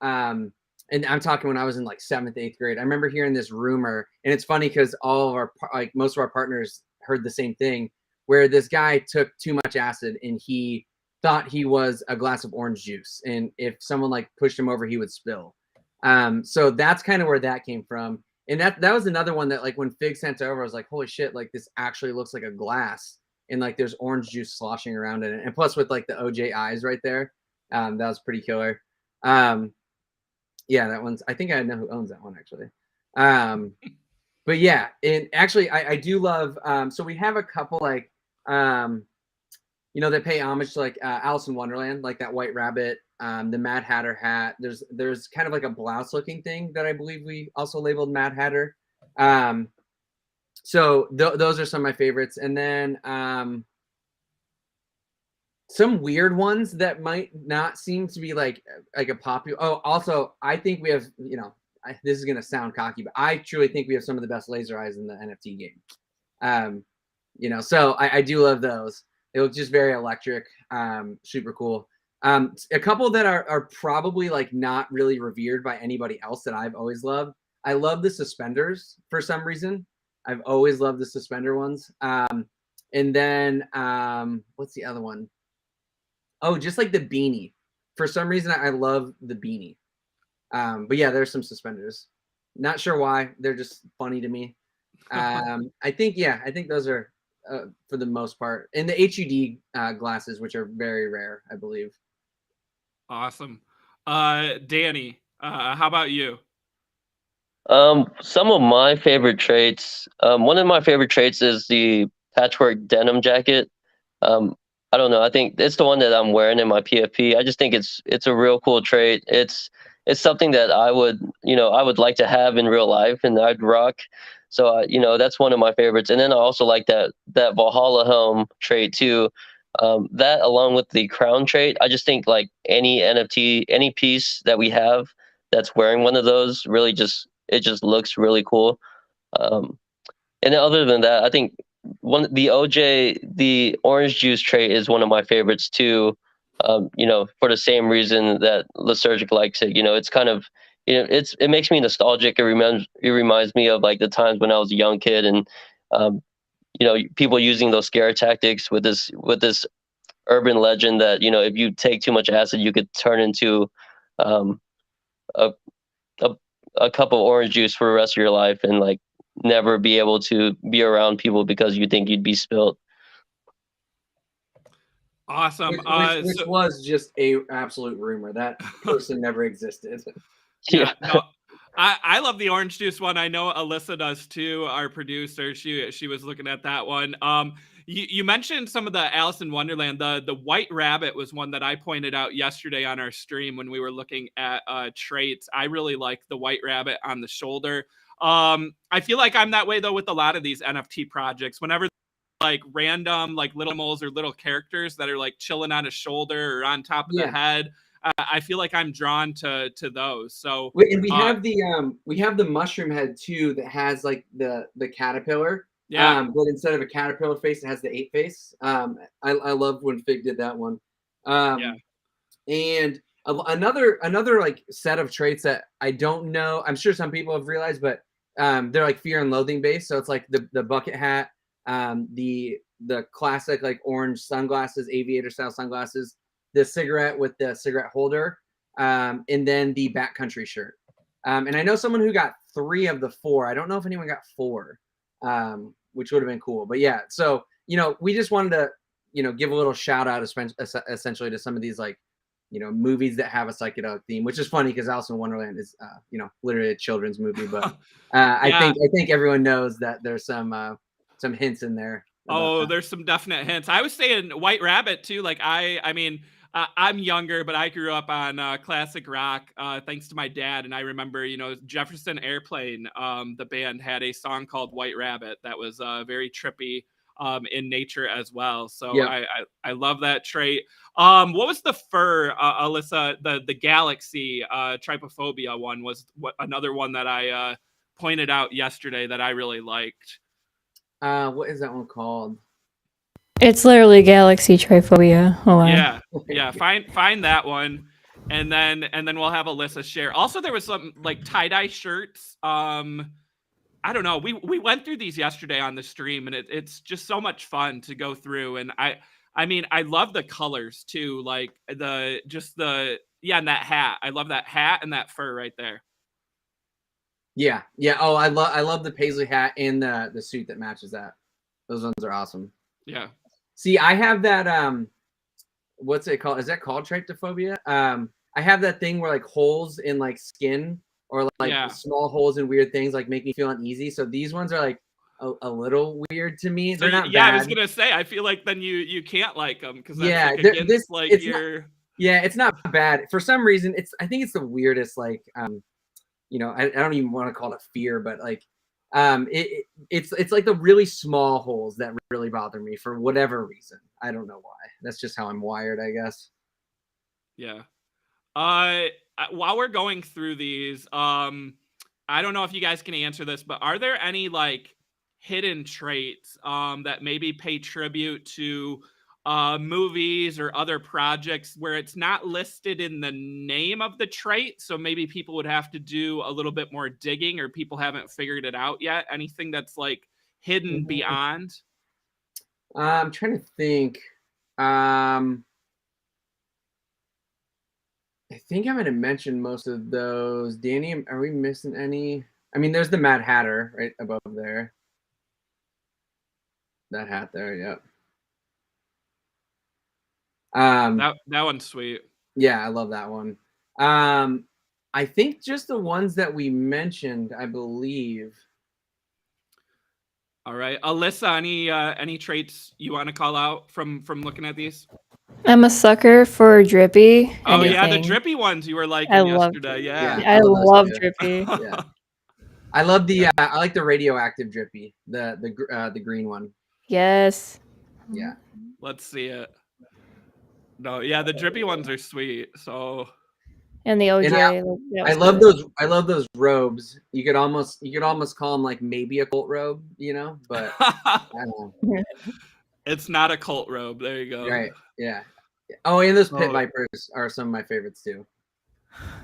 and I'm talking when I was in like 7th, 8th grade. I remember hearing this rumor, and it's funny because all of our most of our partners heard the same thing, where this guy took too much acid and he thought he was a glass of orange juice, and if someone like pushed him over, he would spill. So that's kind of where that came from. And that was another one that, like, when Fig sent over, I was like, holy shit, like this actually looks like a glass, and like there's orange juice sloshing around in it. And plus with like the OJ eyes right there, that was pretty killer. Yeah, that one's, I think I know who owns that one actually. But yeah, and actually I do love, so we have a couple like, you know, that pay homage to like Alice in Wonderland, like that white rabbit, the Mad Hatter hat. There's kind of like a blouse looking thing that I believe we also labeled Mad Hatter. So those are some of my favorites. And then some weird ones that might not seem to be like a popular. Oh, also, I think we have, you know, this is going to sound cocky, but I truly think we have some of the best laser eyes in the NFT game. You know, so I do love those. They look just very electric, super cool. A couple that are probably like not really revered by anybody else that I've always loved. I love the suspenders for some reason. I've always loved the suspender ones. And then what's the other one? Oh, just like the beanie. For some reason, I love the beanie. But yeah, there's some suspenders. Not sure why. They're just funny to me. I think those are for the most part. And the HUD glasses, which are very rare, I believe. Awesome. Danny, how about you? Some of my favorite traits. One of my favorite traits is the patchwork denim jacket. I don't know. I think it's the one that I'm wearing in my PFP. I just think it's a real cool trait. It's something that I would like to have in real life, and I'd rock. So that's one of my favorites. And then I also like that Valhalla helm trait too. That along with the crown trait, I just think like any NFT, any piece that we have that's wearing one of those really just looks really cool. And then other than that, I think the orange juice trait is one of my favorites too. For the same reason that Lysergic likes it. It's kind of, it makes me nostalgic. It reminds me of like the times when I was a young kid, and people using those scare tactics with this urban legend that if you take too much acid, you could turn into a cup of orange juice for the rest of your life, and like never be able to be around people because you think you'd be spilled. Awesome. Which was just a absolute rumor. That person never existed. Yeah. No, I love the orange juice one. I know Alyssa does too, our producer. She was looking at that one. You mentioned some of the Alice in Wonderland. The white rabbit was one that I pointed out yesterday on our stream when we were looking at traits. I really like the white rabbit on the shoulder. I feel like I'm that way though with a lot of these NFT projects. Whenever like random like little animals or little characters that are like chilling on a shoulder or on top of the head, I feel like I'm drawn to those. So and we have the mushroom head too that has like the caterpillar. Yeah. But instead of a caterpillar face, it has the ape face. I love when Fig did that one. And another like set of traits that I don't know. I'm sure some people have realized, but they're like fear and loathing based. So it's like the bucket hat, the classic like orange sunglasses, aviator style sunglasses, the cigarette with the cigarette holder, and then the backcountry shirt. And I know someone who got 3 of the 4. I don't know if anyone got 4, which would have been cool. But yeah, so we just wanted to give a little shout out essentially to some of these like movies that have a psychedelic theme, which is funny because Alice in Wonderland is literally a children's movie. But I think everyone knows that there's some hints in there. Oh, there's some definite hints. I was saying White Rabbit too. Like I mean, I'm younger, but I grew up on classic rock thanks to my dad. And I remember, Jefferson Airplane, the band had a song called White Rabbit that was very trippy in nature as well. So I love that trait. What was the fur, Alyssa? The Galaxy Trypophobia one was another one that I pointed out yesterday that I really liked. What is that one called? It's literally Galaxy Triphobia. Oh, wow. Yeah. Find that one. and then we'll have Alyssa share. Also, there was some like tie-dye shirts. I don't know. We went through these yesterday on the stream, and it's just so much fun to go through. And I mean, I love the colors too. Like and that hat. I love that hat and that fur right there. Yeah. Oh, I love the paisley hat and the suit that matches that. Those ones are awesome. Yeah. See, I have that what's it called? Is that called tryptophobia? I have that thing where like holes in like skin or like small holes in weird things like make me feel uneasy. So these ones are like a little weird to me. They're not bad. I was gonna say I feel like then you can't like them because like against like your. It's not bad for some reason. I think it's the weirdest like you know, I don't even want to call it a fear, but like it's like the really small holes that really bother me for whatever reason. I don't know why. That's just how I'm wired, I guess. Yeah. While we're going through these, I don't know if you guys can answer this, but are there any like hidden traits that maybe pay tribute to movies or other projects where it's not listed in the name of the trait? So maybe people would have to do a little bit more digging, or people haven't figured it out yet. Anything that's like hidden beyond? I'm trying to think. I think I'm going to mention most of those. Danny, are we missing any? I mean, there's the Mad Hatter right above there. That hat there, yep. That one's sweet. Yeah, I love that one. I think just the ones that we mentioned, I believe. All right, Alyssa, any traits you want to call out from looking at these? I'm a sucker for drippy. Oh yeah, the drippy ones you were liking yesterday. Yeah, I love drippy. Yeah, I love the. I like the radioactive drippy, the green one. Yes. Yeah. Let's see it. No, yeah, the drippy ones are sweet. So. And the OJ. I love those. I love those robes. You could almost call them like maybe a cult robe, you know, but I don't know. It's not a cult robe. There you go. Right. Yeah. Oh, and those pit vipers are some of my favorites too.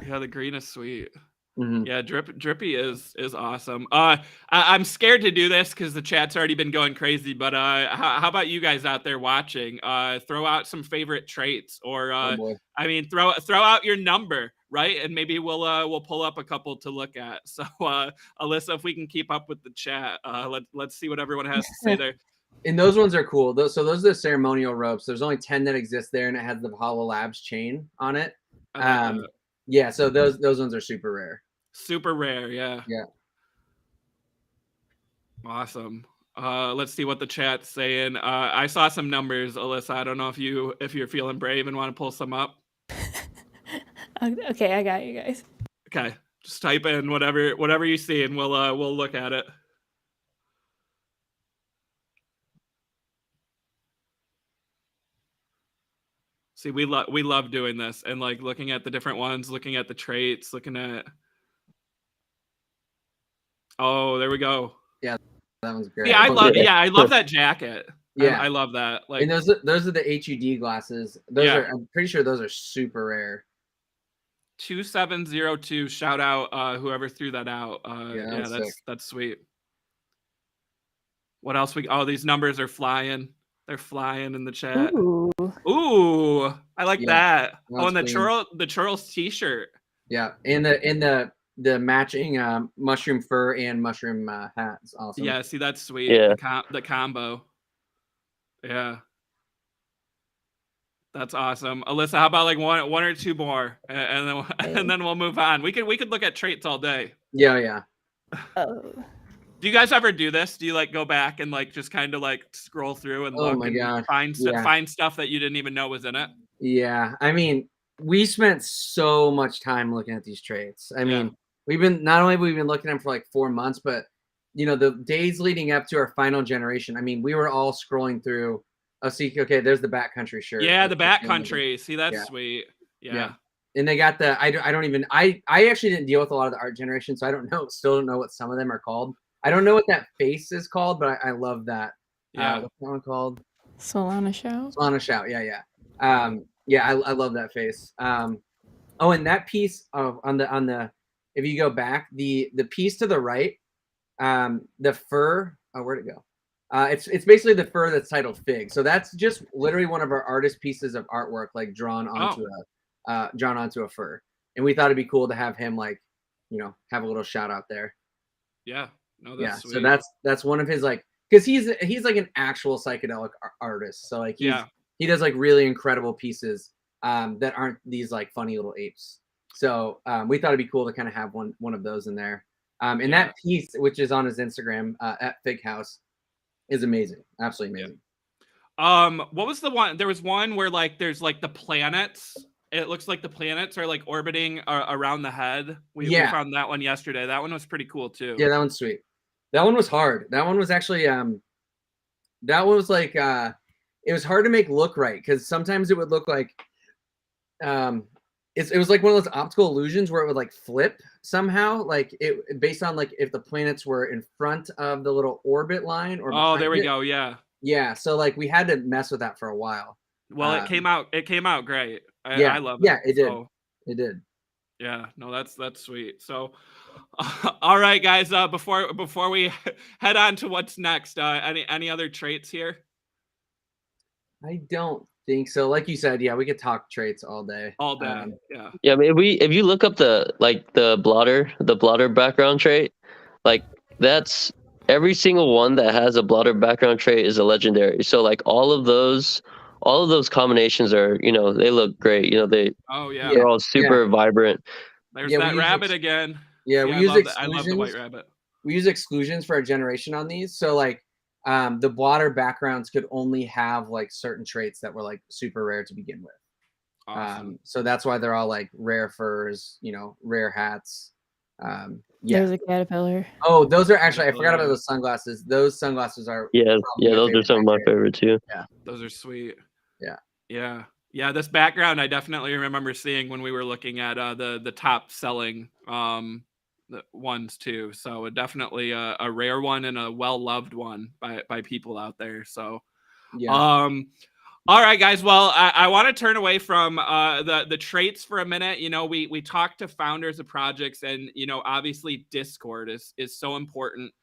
Yeah, the green is sweet. Mm-hmm. Yeah, drippy is awesome. I'm scared to do this because the chat's already been going crazy. But how about you guys out there watching? Throw out some favorite traits, or I mean, throw out your number, right? And maybe we'll pull up a couple to look at. So Alyssa, if we can keep up with the chat, let's see what everyone has to say there. And those ones are cool. Those are the ceremonial ropes. There's only 10 that exist there, and it has the Hollow Labs chain on it. Yeah, so those ones are super rare. Super rare, yeah. Yeah. Awesome. Let's see what the chat's saying. I saw some numbers, Alyssa. I don't know if you're feeling brave and want to pull some up. Okay, I got you guys. Okay, just type in whatever you see, and we'll look at it. See, we love doing this and like looking at the different ones, looking at the traits, looking at. Oh, there we go. Yeah, that one's great. Yeah, I love that jacket. Yeah, I love that. Like, and those are the HUD glasses. I'm pretty sure those are super rare. 2702. Shout out whoever threw that out. That's sweet. What else these numbers are flying. They're flying in the chat. Ooh, I like that. Oh, and the Chorles t-shirt. Yeah, and the matching mushroom fur and mushroom hat is awesome. Yeah, see, that's sweet. Yeah. The combo. Yeah. That's awesome. Alyssa, how about like one or two more, and then we'll move on. We could look at traits all day. Yeah. Oh. Do you guys ever do this? Do you like go back and like just kind of like scroll through and look and find stuff that you didn't even know was in it? Yeah, I mean, we spent so much time looking at these traits. I mean, we've been looking at them for like 4 months, but you know, the days leading up to our final generation, I mean, we were all scrolling through. Oh, see, okay, there's the Backcountry shirt. Yeah, the Backcountry. See, that's sweet. Yeah. And they got the I actually didn't deal with a lot of the art generation, so still don't know what some of them are called. I don't know what that face is called, but I love that. Yeah. What's that one called? Solana Shout. Solana Shout. Yeah. I love that face. Oh, and that piece on the if you go back, the piece to the right, the fur. Oh, where'd it go? It's basically the fur that's titled Fig. So that's just literally one of our artist pieces of artwork, like drawn onto a fur. And we thought it'd be cool to have him, like, you know, have a little shout out there. Yeah. No, that's sweet. So that's one of his, like, because he's like an actual psychedelic artist. So like he does like really incredible pieces that aren't these like funny little apes. So we thought it'd be cool to kind of have one of those in there. And that piece, which is on his Instagram at Fig House, is amazing. Absolutely amazing. What was the one? There was one where like there's like the planets. It looks like the planets are like orbiting around the head. We found that one yesterday. That one was pretty cool too. Yeah, that one's sweet. That one was hard. That one was actually that was like it was hard to make look right, because sometimes it would look like it was like one of those optical illusions where it would like flip somehow, like it based on like if the planets were in front of the little orbit line or there we it. go. Yeah, so like we had to mess with that for a while. Well, it came out great. I love it. Yeah, it did. It did. Yeah, no, that's sweet. So all right, guys, before we head on to what's next, any other traits here? I don't think so. Like you said, yeah, we could talk traits all day. Yeah. Yeah, I mean, if you look up the blotter background trait, like that's every single one that has a blotter background trait is a legendary. So like all of those combinations are, you know, they look great. You know, they're all super vibrant. There's that rabbit again. Yeah, I love the white rabbit. We use exclusions for our generation on these. So like the blotter backgrounds could only have like certain traits that were like super rare to begin with. Awesome. So that's why they're all like rare furs, you know, rare hats. There's a caterpillar. Oh, those are actually, I forgot about those sunglasses. Those sunglasses are those are some of my favorite too. Yeah, those are sweet. Yeah. This background I definitely remember seeing when we were looking at the top selling the ones too. So definitely a rare one and a well loved one by people out there. So all right, guys. Well, I want to turn away from the traits for a minute. You know, we talked to founders of projects, and you know, obviously Discord is so important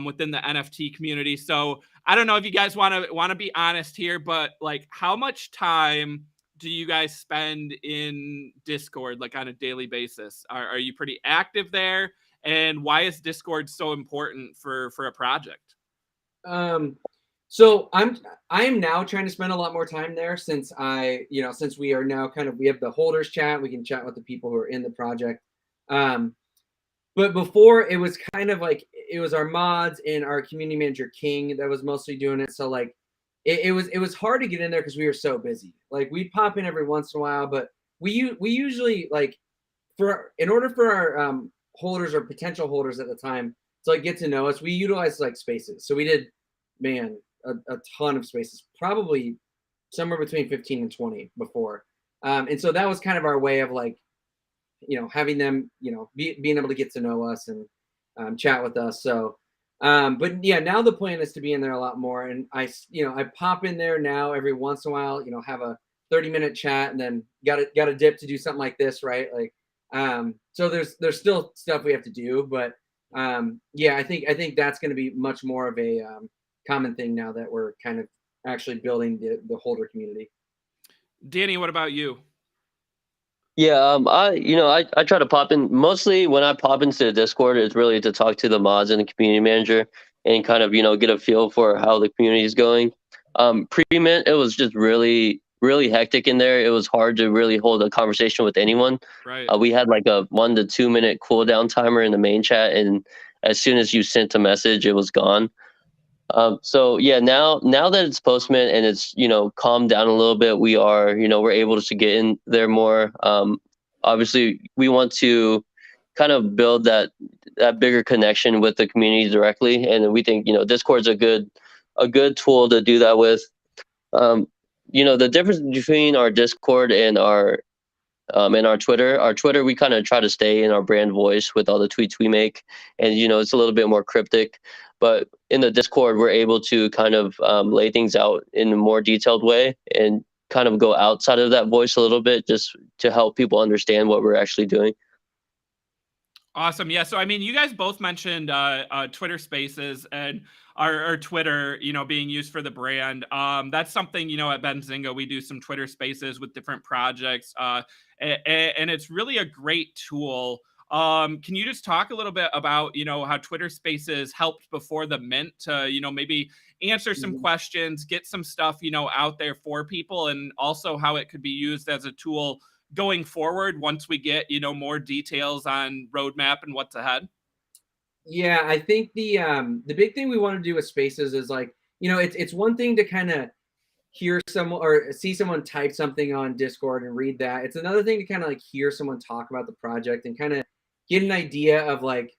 within the NFT community. So I don't know if you guys want to be honest here, but like, how much time do you guys spend in Discord, like on a daily basis? Are you pretty active there? And why is Discord so important for a project? So I am now trying to spend a lot more time there since since we are now we have the holders chat, we can chat with the people who are in the project. But before it was kind of like, it was our mods and our community manager King that was mostly doing it. So like it was hard to get in there because we were so busy. Like we'd pop in every once in a while, but we usually like in order for our holders or potential holders at the time to like get to know us, we utilized like spaces. So we did, a ton of spaces, probably somewhere between 15 and 20 before. And so that was kind of our way of like, you know, having them, you know, being able to get to know us and chat with us. So, but yeah, now the plan is to be in there a lot more. And I pop in there now every once in a while, you know, have a 30-minute chat and then got to dip to do something like this, right? Like, so there's still stuff we have to do, but I think that's going to be much more of a common thing now that we're kind of actually building the holder community. Danny, what about you? Yeah, I try to pop in. Mostly when I pop into the Discord, it's really to talk to the mods and the community manager and kind of, you know, get a feel for how the community is going. Pre-mint, it was just really, really hectic in there. It was hard to really hold a conversation with anyone. Right. We had like a 1 to 2 minute cooldown timer in the main chat, and as soon as you sent a message, it was gone. So yeah, now that it's post-mint and it's, you know, calmed down a little bit, we're able to get in there more. Obviously we want to kind of build that bigger connection with the community directly. And we think, you know, Discord's a good tool to do that with. You know, the difference between our Discord and our Twitter, we kind of try to stay in our brand voice with all the tweets we make. And, you know, it's a little bit more cryptic, but in the Discord, we're able to kind of lay things out in a more detailed way. And kind of go outside of that voice a little bit, just to help people understand what we're actually doing. Awesome. Yeah. So, I mean, you guys both mentioned Twitter Spaces and our Twitter, being used for the brand. That's something, at Benzinga, we do some Twitter Spaces with different projects, and it's really a great tool. Can you just talk a little bit about, how Twitter Spaces helped before the mint to, maybe answer some questions, get some stuff, out there for people, and also how it could be used as a tool going forward once we get, more details on roadmap and what's ahead? Yeah, I think the big thing we want to do with Spaces is like, it's one thing to kind of hear someone or see someone type something on Discord and read that. It's another thing to kind of like hear someone talk about the project and kind of get an idea of like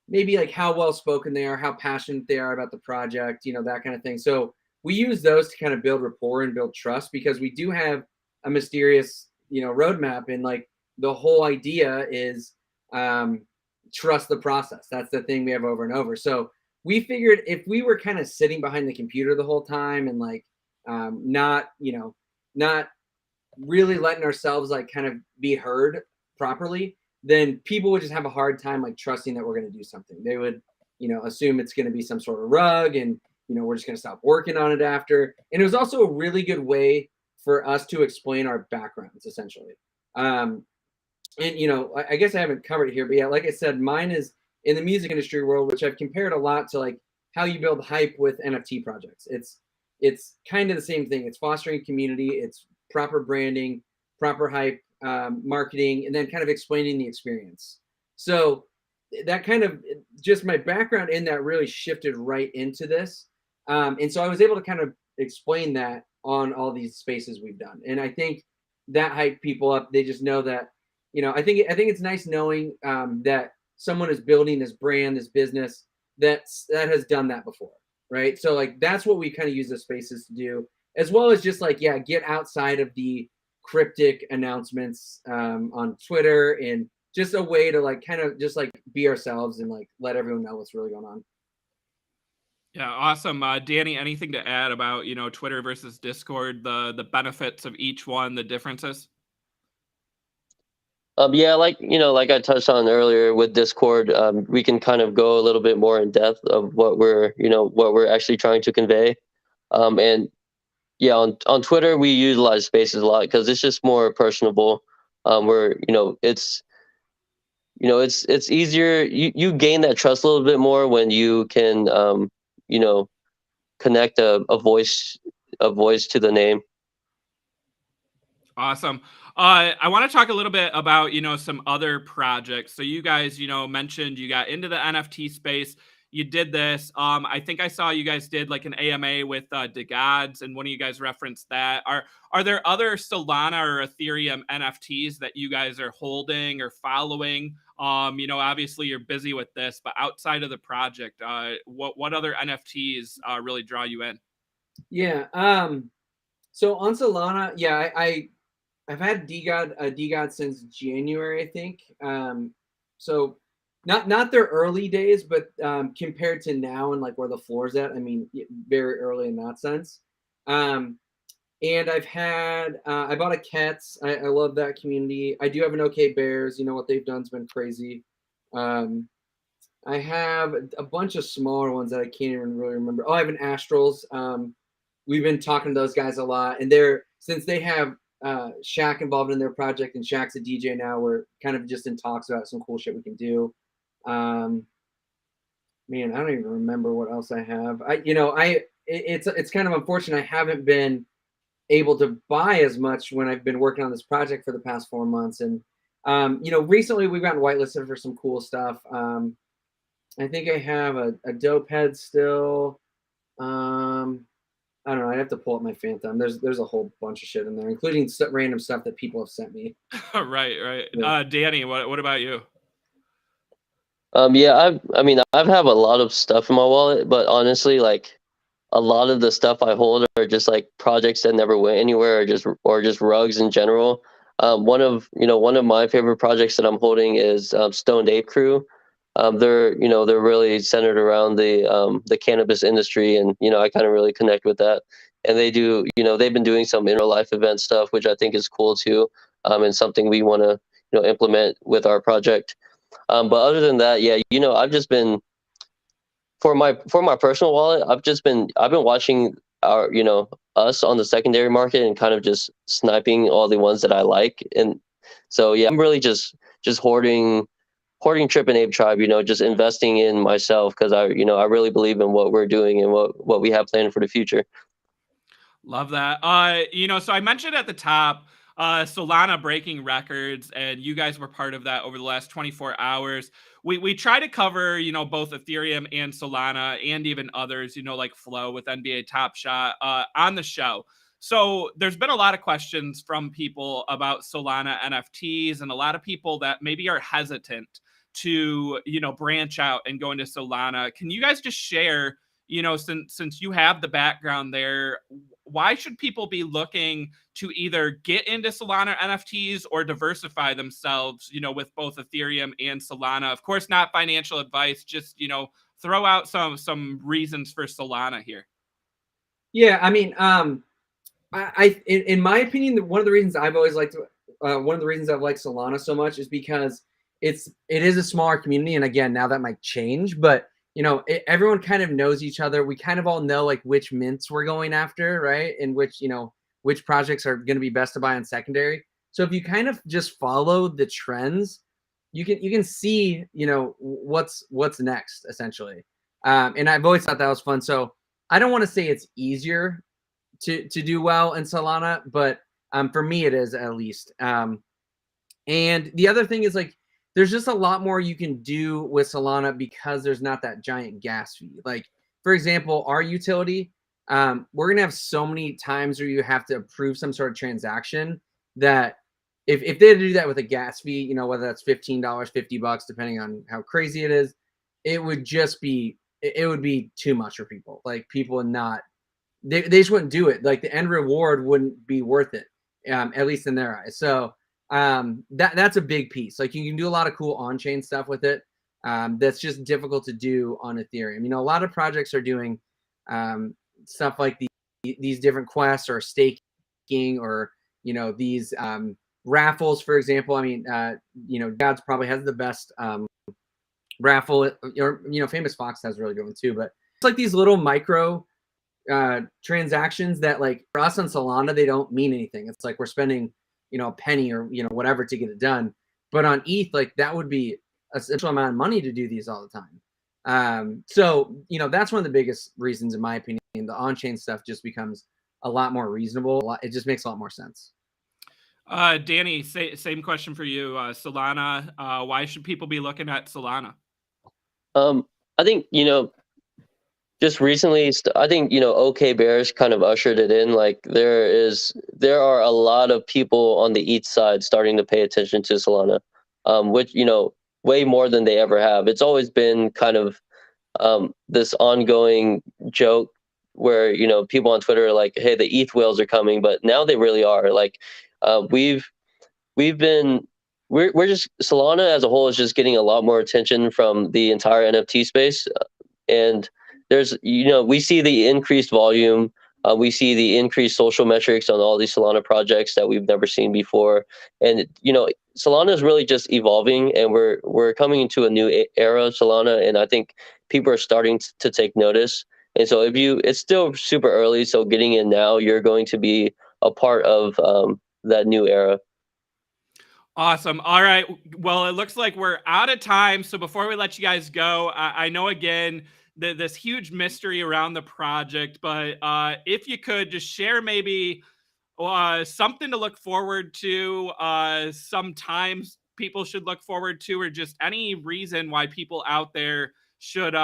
maybe like how well spoken they are, how passionate they are about the project, that kind of thing. So we use those to kind of build rapport and build trust, because we do have a mysterious, roadmap, and like the whole idea is trust the process. That's the thing we have over and over. So we figured if we were kind of sitting behind the computer the whole time and like not really letting ourselves like kind of be heard properly, then people would just have a hard time like trusting that we're going to do something. They would, assume it's going to be some sort of rug, and we're just going to stop working on it after. And it was also a really good way for us to explain our backgrounds, essentially. And I guess I haven't covered it here, but yeah, like I said, mine is in the music industry world, which I've compared a lot to like how you build hype with NFT projects. It's kind of the same thing. It's fostering community, it's proper branding, proper hype, marketing, and then kind of explaining the experience. So that kind of just my background in that really shifted right into this. And so I was able to kind of explain that on all these spaces we've done. And I think that hyped people up. They just know that, I think it's nice knowing that someone is building this brand, this business that has done that before, right? So like that's what we kind of use the spaces to do, as well as just like, yeah, get outside of the cryptic announcements on Twitter, and just a way to like kind of just like be ourselves and like let everyone know what's really going on. Yeah, awesome. Danny, anything to add about, Twitter versus Discord, the benefits of each one, the differences? Yeah, like I touched on earlier with Discord, we can kind of go a little bit more in depth of what we're actually trying to convey. And yeah, on Twitter we utilize Spaces a lot because it's just more personable. Where it's easier. You gain that trust a little bit more when you can connect a voice to the name. Awesome. I want to talk a little bit about, some other projects. So you guys, mentioned you got into the NFT space. You did this. I think I saw you guys did like an AMA with Decoding, and one of you guys referenced that. Are there other Solana or Ethereum NFTs that you guys are holding or following? Obviously you're busy with this, but outside of the project, what other NFTs really draw you in? Yeah. So on Solana, yeah, I've had Decoding since January, I think. So not their early days, but compared to now and like where the floor's at, I mean, very early in that sense. And I've had I bought a Cats. I love that community. I do have an OK Bears. What they've done's been crazy. I have a bunch of smaller ones that I can't even really remember. Oh, I have an Astrals. We've been talking to those guys a lot, and since they have Shaq involved in their project, and Shaq's a DJ now, we're kind of just in talks about some cool shit we can do. Man, I don't even remember what else I have. It's kind of unfortunate I haven't been able to buy as much when I've been working on this project for the past 4 months. And recently we've gotten whitelisted for some cool stuff. I think I have a dope head still. I don't know. I'd have to pull up my Phantom. There's a whole bunch of shit in there, including random stuff that people have sent me. Right. Yeah. Danny, what about you? Yeah, I've have a lot of stuff in my wallet, but honestly, like a lot of the stuff I hold are just like projects that never went anywhere, or just rugs in general. One of my favorite projects that I'm holding is Stoned Ape Crew. They're really centered around the cannabis industry, and I kind of really connect with that. and they do, they've been doing some inner life event stuff, which I think is cool too, and something we want to, implement with our project. But other than that, yeah, I've just been, for my personal wallet, I've been watching our, us on the secondary market and kind of just sniping all the ones that I like. And so, yeah, I'm really just hoarding Trippin Ape Tribe, just investing in myself, because I really believe in what we're doing and what we have planned for the future. Love that. So I mentioned at the top, Solana breaking records, and you guys were part of that over the last 24 hours. We try to cover, both Ethereum and Solana and even others, like Flow with NBA Top Shot on the show. So there's been a lot of questions from people about Solana NFTs, and a lot of people that maybe are hesitant to, branch out and go into Solana. Can you guys just share, since you have the background there, why should people be looking to either get into Solana NFTs or diversify themselves, with both Ethereum and Solana? Of course, not financial advice, just, throw out some reasons for Solana here. Yeah, I mean, in my opinion, one of the reasons I've always liked, one of the reasons I've liked Solana so much is because it is a smaller community. And again, now that might change, but everyone kind of knows each other. We kind of all know like which mints we're going after, right? And which projects are going to be best to buy on secondary. So if you kind of just follow the trends, you can see, what's next essentially. And I've always thought that was fun. So I don't want to say it's easier to do well in Solana, but for me it is, at least. And the other thing is, like, there's just a lot more you can do with Solana because there's not that giant gas fee. Like, for example, our utility, we're going to have so many times where you have to approve some sort of transaction that if they had to do that with a gas fee, whether that's $15, $50, depending on how crazy it is, it would be too much for people. Like, people would not, they just wouldn't do it. Like, the end reward wouldn't be worth it, at least in their eyes. So that's a big piece. Like, you can do a lot of cool on-chain stuff with it. That's just difficult to do on Ethereum. A lot of projects are doing stuff like these different quests or staking, or these raffles, for example. I mean, Gods probably has the best raffle, or Famous Fox has a really good one too. But it's like these little micro transactions that, like, for us on Solana, they don't mean anything. It's like we're spending a penny or whatever to get it done. But on ETH, like, that would be a substantial amount of money to do these all the time. So that's one of the biggest reasons, in my opinion. The on-chain stuff just becomes a lot more reasonable. It just makes a lot more sense. Danny, same question for you. Solana, why should people be looking at Solana? I think just recently, I think OK Bears kind of ushered it in. Like, there are a lot of people on the ETH side starting to pay attention to Solana, which way more than they ever have. It's always been kind of this ongoing joke where people on Twitter are like, "Hey, the ETH whales are coming," but now they really are. Like, we're just, Solana as a whole is just getting a lot more attention from the entire NFT space, and there's, we see the increased volume, we see the increased social metrics on all these Solana projects that we've never seen before, and Solana is really just evolving, and we're coming into a new era of Solana, and I think people are starting to take notice. And so it's still super early, so getting in now, you're going to be a part of that new era. Awesome. All right. Well, it looks like we're out of time. So before we let you guys go, I know, again, this huge mystery around the project, but if you could just share maybe something to look forward to, sometimes people should look forward to, or just any reason why people out there should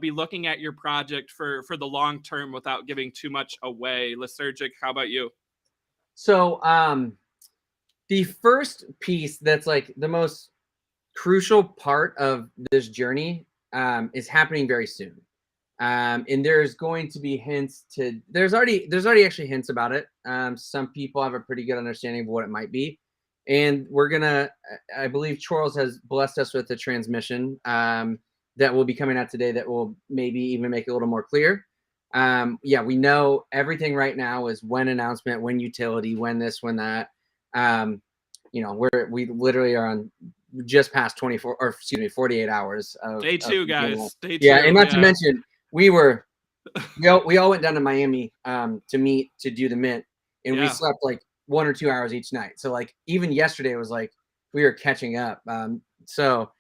be looking at your project for the long term without giving too much away. Lysergic, how about you? So the first piece that's like the most crucial part of this journey is happening very soon. And there's going to be hints to, there's already actually hints about it. Some people have a pretty good understanding of what it might be. And we're gonna, I believe Chorles has blessed us with a transmission that will be coming out today that will maybe even make it a little more clear. Yeah, we know everything right now is when announcement, when utility, when this, when that. You know, we literally are on just past 48 hours of day two, guys. Day two. Yeah, and not to mention we all went down to Miami to meet to do the mint, and we slept like 1 or 2 hours each night. So like even yesterday was like we were catching up. So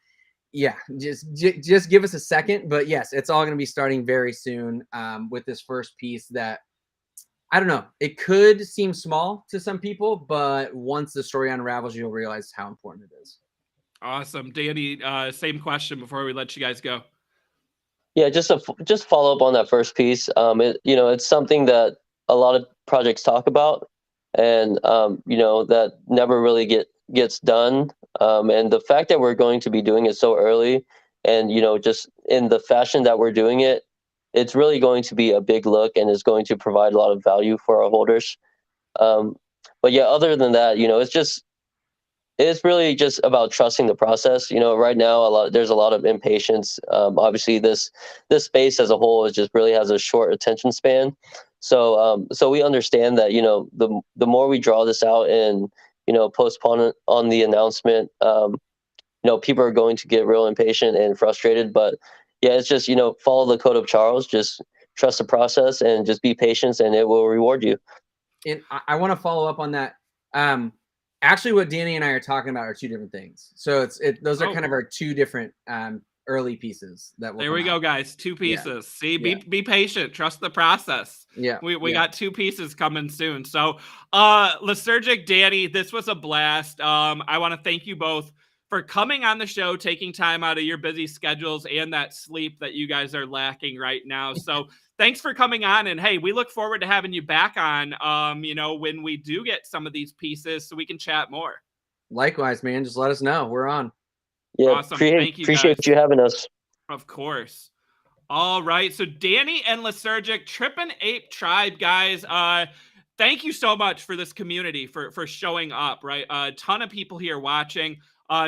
yeah, just give us a second. But yes, it's all going to be starting very soon with this first piece that I don't know. It could seem small to some people, but once the story unravels, you'll realize how important it is. Awesome. Danny, same question before we let you guys go. Yeah, just follow up on that first piece. It's something that a lot of projects talk about, and that never really gets done. And the fact that we're going to be doing it so early, and just in the fashion that we're doing it, it's really going to be a big look, and is going to provide a lot of value for our holders. But yeah, other than that, it's really just about trusting the process. Right now, there's a lot of impatience. Obviously, this space as a whole just really has a short attention span. So we understand that the more we draw this out and postpone on the announcement, people are going to get real impatient and frustrated. But yeah, it's just follow the code of Chorles. Just trust the process and just be patient, and it will reward you. And I want to follow up on that. Actually, what Danny and I are talking about are two different things. So those are kind of our two different early pieces that will. There we go, guys. Two pieces. See, be patient. Trust the process. Yeah, we got two pieces coming soon. So, Lysergic, Danny, this was a blast. I want to thank you both for coming on the show, taking time out of your busy schedules and that sleep that you guys are lacking right now. So thanks for coming on. And hey, we look forward to having you back on, when we do get some of these pieces so we can chat more. Likewise, man. Just let us know. We're on. Yeah, awesome. Thank you, appreciate guys. you having us. Of course. All right. So Danny and Lysergic, Trippin Ape Tribe, guys. Thank you so much for this community, for showing up, right? A ton of people here watching.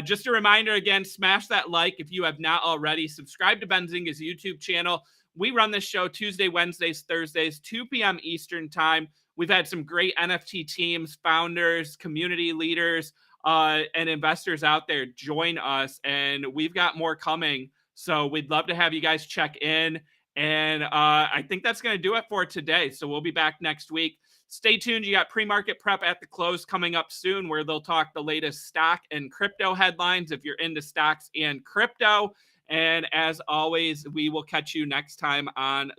Just a reminder again, smash that like if you have not already. Subscribe to Benzinga's YouTube channel. We run this show Tuesday, Wednesdays, Thursdays, 2 p.m. Eastern time. We've had some great NFT teams, founders, community leaders, and investors out there join us, and we've got more coming. So we'd love to have you guys check in. And I think that's going to do it for today. So we'll be back next week. Stay tuned. You got pre-market prep at the close coming up soon, where they'll talk the latest stock and crypto headlines if you're into stocks and crypto. And as always, we will catch you next time on the